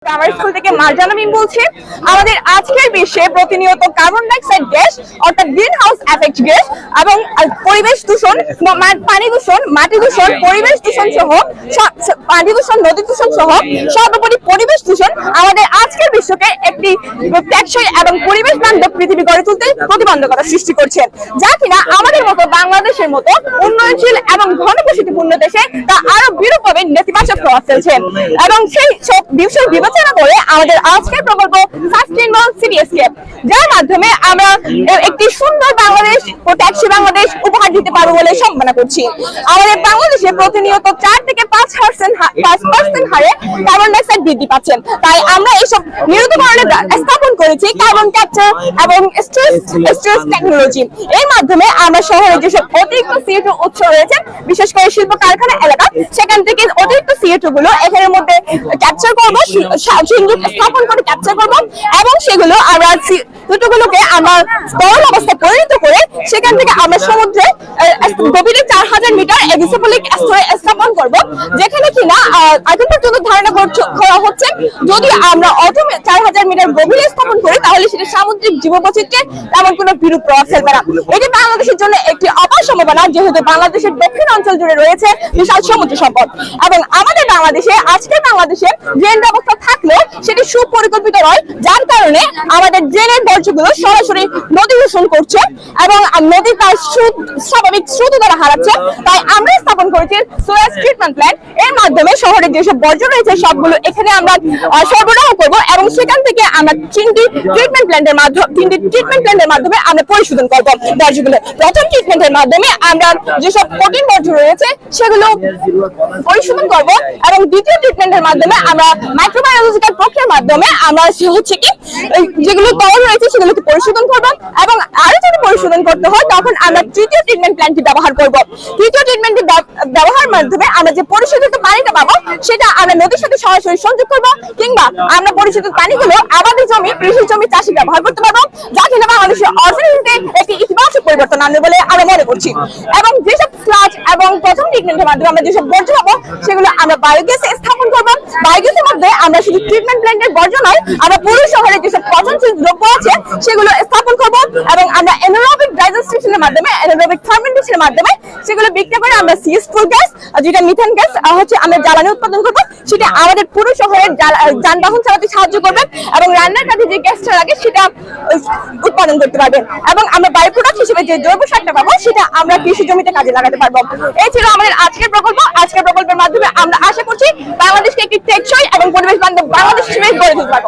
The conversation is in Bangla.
আমার স্কুল থেকে মার্জানা মিম বলছি। আমাদের আজকের বিশ্বে প্রতিনিয়ত কার্বন ডাইঅক্সাইড গ্যাস অর্থাৎ গ্রিন হাউস এফেক্ট গ্যাস এবং পরিবেশ দূষণ, পানি দূষণ, মাটি দূষণ, পরিবেশ দূষণ সহ পানি দূষণ, নদী দূষণ সহ সর্বোপরি পরিবেশ দূষণ আমাদের আজকের বিশ্বকে একটি টেকসই এবং পরিবেশ বান্ধব পৃথিবী গড়ে তুলতে প্রতিবন্ধকতা সৃষ্টি করছে, যা কিনা আমাদের মতো বাংলাদেশের মতো উন্নয়নশীল এবং ঘনবসতিপূর্ণ দেশে তা আরো বিরূপভাবে নেতিবাচক প্রভাব ফেলছে। এবং সেই সব বিষয় বিবেচনা করে আমাদের আজকের প্রকল্প সাস্টেইনেবল সিটি স্কেপ, যার মাধ্যমে আমরা একটি সুন্দর বাংলাদেশ ও টেকসই বাংলাদেশ উপহার দিতে পারবো বলে সম্ভাবনা করছি। আমাদের বাংলাদেশে প্রতিনিয়ত 4 থেকে 5% হারে কার্বন ডাইঅক্সাইড বৃদ্ধি পাচ্ছে, তাই আমরা এইসব নিরুদ্ধকরণে স্থাপন করেছি কার্বন ক্যাপচার এবং স্টোরেজ টেকনোলজি। এর মাধ্যমে আমরা শহরে যেসব অতিরিক্ত CO2 উৎস রয়েছে, বিশেষ করে শিল্প কারখানা এলাকা, সেখান থেকে অতিরিক্ত CO2 গুলো এখানের মধ্যে ক্যাপচার করব, স্থাপন করে ক্যাপচার করব এবং সেগুলো আমরা CO2গুলোকে আমরা তরল অবস্থায় পরিণত করে সেখান থেকে আমরা সমুদ্রে গভীরে 4000 মিটার এডিসোপলিক স্তরে স্থাপন করব, যেখানে কিনা এখন পর্যন্ত ধারণা করা হচ্ছে যদি আমরা 4000 মিটার গভীরে স্থাপন করি তাহলে সেটা সামুদ্রিক জীববৈচিত্র্যে তেমন কোনো বিরূপ প্রভাব ফেলবে না। এটি বাংলাদেশের জন্য একটি অপার সম্ভাবনা, যেহেতু বাংলাদেশের দক্ষিণ অঞ্চল জুড়ে রয়েছে বিশাল সমুদ্র সম্পদ এবং আমাদের বাংলাদেশে আজকের বাংলাদেশে ড্রেন ব্যবস্থা থাকলেও সেটি সুপরিকল্পিত নয়, যার কারণে আমাদের ড্রেনের বর্জ্যগুলো সরাসরি নদী দূষণ করছে এবং নদী তার স্বাভাবিক স্রোত দ্বারা হারাচ্ছে। তাই আমরা স্থাপন করেছি সুয়েজ ট্রিটমেন্ট প্ল্যান্ট। এর মাধ্যমে শহরের যেসব বর্জ্য রয়েছে সবগুলো এখানে আমরা সরবরাহ করব এবং সেখান থেকে আমরা 3টি ট্রিটমেন্ট প্ল্যান্টের মাধ্যমে আমরা পরিশোধন করব বর্জ্যগুলো। প্রথম ট্রিটমেন্টের মাধ্যমে আমরা যেসব কঠিন বর্জ্য রয়েছে সেগুলো পরিশোধন করব এবং দ্বিতীয় ট্রিটমেন্টের মাধ্যমে আমরা মাইক্রোবায়োলজিক্যাল প্রক্রিয়ার মাধ্যমে আমরা হচ্ছে কি যেগুলো তরল রয়েছে সেগুলোকে পরিশোধন করব এবং আরো যদি পরিশোধন করতে হয় তখন আমরা তৃতীয় ট্রিটমেন্ট প্ল্যান্টটি ব্যবহার করব। তৃতীয় ট্রিটমেন্টটি ব্যবহারের মাধ্যমে আমরা যে পরিশোধিত পানিটা পাবো সেটা আমরা নদীর সাথে সরাসরি সংযোগ করব, কিংবা আমরা পরিশোধিত পানিগুলো আবাদি জমি, কৃষি জমি, চাষি ব্যবহার করতে পারবো, যা কিনা বাংলাদেশের অর্থনীতিতে একটি ইতিবাচক পরিবর্তন আনবে বলে আমরা মনে করছি। এবং যেসব স্লাজ এবং প্রথম ট্রিটমেন্টের মাধ্যমে আমরা যেসব বর্জ্য পাবো সেগুলো আমরা বায়োগ্যাসে স্থাপন করব। বায়োগ্যাসের মধ্যে আমরা শুধু ট্রিটমেন্ট প্ল্যান্টের বর্জ্য নয়, আমরা পুরো শহরে যেসব পচনশীল দ্রব্য আছে সেগুলো স্থাপন করব এবং আমরা এনারোবিক ডাইজেস্টেশনের মাধ্যমে, এনারোবিক ফার্মেন্টেশনের মাধ্যমে সেগুলো বিক্রি করে আমরা সিএস4 গ্যাস, যেটা মিথেন গ্যাস হচ্ছে আমরা জ্বালানি উৎপাদন করব, সেটা আমাদের পুরো শহরের যানবাহন চালাতে সাহায্য করবে এবং রান্নার কাজে যে গ্যাসটা লাগে সেটা উৎপাদন করতে পারবে এবং আমরা বাই প্রোডাক্ট হিসেবে যে জৈব সারটা পাবো সেটা আমরা কৃষি জমিতে কাজে লাগাতে পারবো। এই ছিল আমাদের আজকের প্রকল্প। আজকের প্রকল্পের মাধ্যমে আমরা আশা করছি বাংলাদেশকে একটি টেকসই এবং পরিবেশ বান্ধব বাংলাদেশ হিসেবে গড়ে তুলতে পারবো।